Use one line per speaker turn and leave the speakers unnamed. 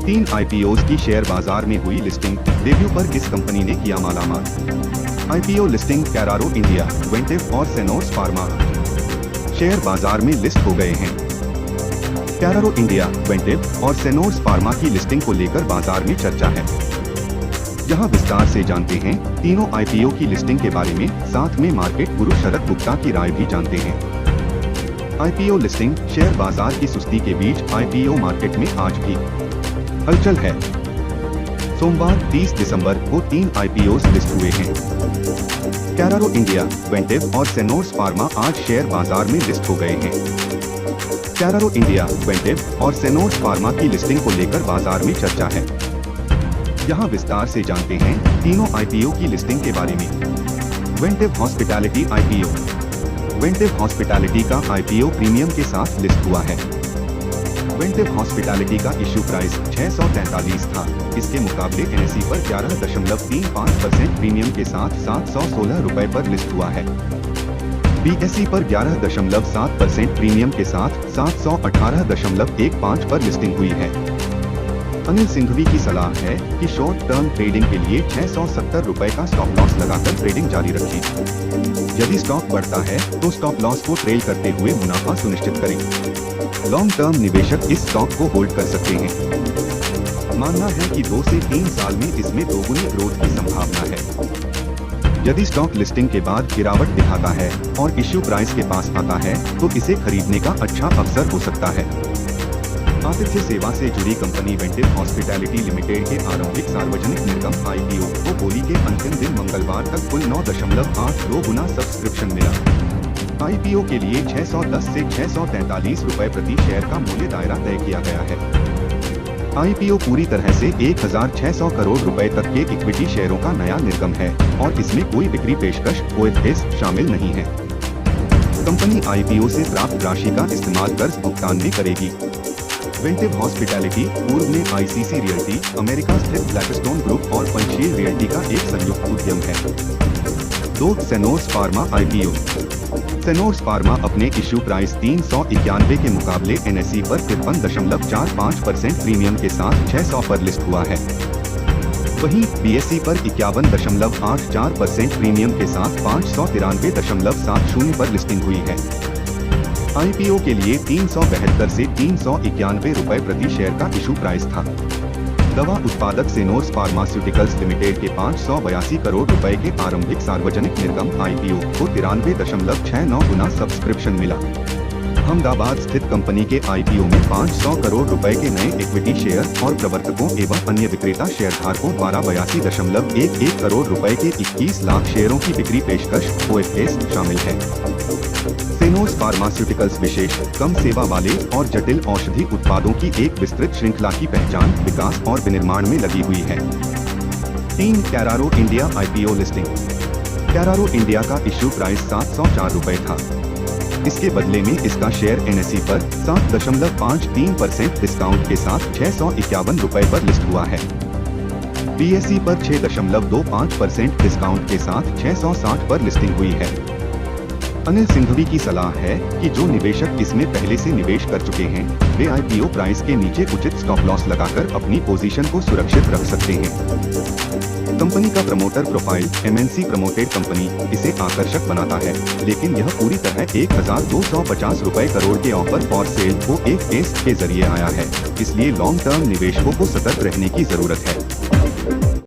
तीन आईपीओज की शेयर बाजार में हुई लिस्टिंग, डेब्यू पर किस कंपनी ने किया मालामाल? आईपीओ लिस्टिंग कैरारो इंडिया, वेंटिव और सेनोर्स फार्मा शेयर बाजार में लिस्ट हो गए हैं। कैरारो इंडिया, वेंटिव और सेनोर्स फार्मा की लिस्टिंग को लेकर बाजार में चर्चा है। यहाँ विस्तार से जानते हैं तीनों आईपीओ की लिस्टिंग के बारे में, साथ में मार्केट गुरु शरद गुप्ता की राय भी जानते हैं। आईपीओ लिस्टिंग, शेयर बाजार की सुस्ती के बीच आईपीओ मार्केट में आज भी हलचल है। सोमवार 30 दिसंबर को तीन आईपीओज लिस्ट हुए हैं। कैरारो इंडिया, वेंटिव और सेनोर्स फार्मा आज शेयर बाजार में लिस्ट हो गए हैं। कैरारो इंडिया, वेंटिव और सेनोर्स फार्मा की लिस्टिंग को लेकर बाजार में चर्चा है। यहाँ विस्तार से जानते हैं तीनों आईपीओ की लिस्टिंग के बारे में। वेंटिव हॉस्पिटैलिटी आईपीओ, वेंटिव हॉस्पिटैलिटी का आईपीओ प्रीमियम के साथ लिस्ट हुआ है। वेंटिव हॉस्पिटैलिटी का इश्यू प्राइस 643 था। इसके मुकाबले एनएसई पर 11.35% प्रीमियम के साथ 716 रुपए पर लिस्ट हुआ है। बीएसई पर 11.7% प्रीमियम के साथ 718.15 पर लिस्टिंग हुई है। अनिल सिंघवी की सलाह है कि शॉर्ट टर्म ट्रेडिंग के लिए 670 रुपए का स्टॉप लॉस लगाकर ट्रेडिंग जारी रखें। यदि स्टॉक बढ़ता है तो स्टॉप लॉस को ट्रेल करते हुए मुनाफा सुनिश्चित करें। लॉन्ग टर्म निवेशक इस स्टॉक को होल्ड कर सकते हैं। मानना है कि 2 से 3 साल में इसमें दोगुनी ग्रोथ की संभावना है। यदि स्टॉक लिस्टिंग के बाद गिरावट दिखाता है और इश्यू प्राइस के पास आता है तो इसे खरीदने का अच्छा अवसर हो सकता है। आतिथ्य सेवा से जुड़ी कंपनी वेंटिव हॉस्पिटैलिटी लिमिटेड के आरंभिक सार्वजनिक निर्गम आईपीओ को बोली के अंतिम दिन मंगलवार तक कुल 9.82 गुना सब्सक्रिप्शन मिला। आईपीओ के लिए 610 से 643 रुपए प्रति शेयर का मूल्य दायरा तय किया गया है। आईपीओ पूरी तरह से 1600 करोड़ रुपए तक के इक्विटी शेयरों का नया निर्गम है और इसमें कोई बिक्री पेशकश OFS शामिल नहीं है। कंपनी आईपीओ से प्राप्त राशि का इस्तेमाल कर्ज भुगतान में करेगी। वेंटिव हॉस्पिटैलिटी पूर्व में आईसीसी रियल्टी, अमेरिका स्थित ब्लैकस्टोन ग्रुप और पंचशील रियल्टी का एक संयुक्त उद्यम है। 2. सेनोर्स फार्मा आईपीओ। सेनोर्स फार्मा अपने इश्यू प्राइस 391 के मुकाबले एनएसई पर 53.45% प्रीमियम के साथ 600 पर लिस्ट हुआ है। वहीं बीएसई पर 51.84% प्रीमियम के साथ 593.70 पर लिस्टिंग हुई है। आईपीओ के लिए 372 से 391 रुपए प्रति शेयर का इशू प्राइस था। दवा उत्पादक सेनोर्स फार्मास्यूटिकल्स लिमिटेड के 582 करोड़ रुपए के आरंभिक सार्वजनिक निर्गम आईपीओ को 93.69 गुना सब्सक्रिप्शन मिला। अहमदाबाद स्थित कंपनी के आईपीओ में 500 करोड़ रुपए के नए इक्विटी शेयर और प्रवर्तकों एवं अन्य विक्रेता शेयरधारकों द्वारा 82.11 करोड़ रुपए के 21 लाख शेयरों की बिक्री पेशकश OFS शामिल है। सेनोर्स फार्मास्यूटिकल्स विशेष, कम सेवा वाले और जटिल औषधि उत्पादों की एक विस्तृत श्रृंखला की पहचान, विकास और विनिर्माण में लगी हुई है। 3. कैरारो इंडिया आईपीओ लिस्टिंग। कैरारो इंडिया का इश्यू प्राइस 704 रुपए था। इसके बदले में इसका शेयर एनएसई पर 7.53% डिस्काउंट के साथ 651 रुपए पर लिस्ट हुआ है। बीएसई पर 6.25% डिस्काउंट के साथ 660 पर लिस्टिंग हुई है। अनिल सिंघवी की सलाह है कि जो निवेशक इसमें पहले से निवेश कर चुके हैं वे आईपीओ प्राइस के नीचे उचित स्टॉप लॉस लगाकर अपनी पोजीशन को सुरक्षित रख सकते हैं। कंपनी का promoter profile, MNC promoted company, इसे आकर्षक बनाता है, लेकिन यह पूरी तरह 1250 रुपए करोड़ के ऑफर फॉर सेल OFS के जरिए आया है। इसलिए लॉन्ग टर्म निवेशकों को सतर्क रहने की जरूरत है।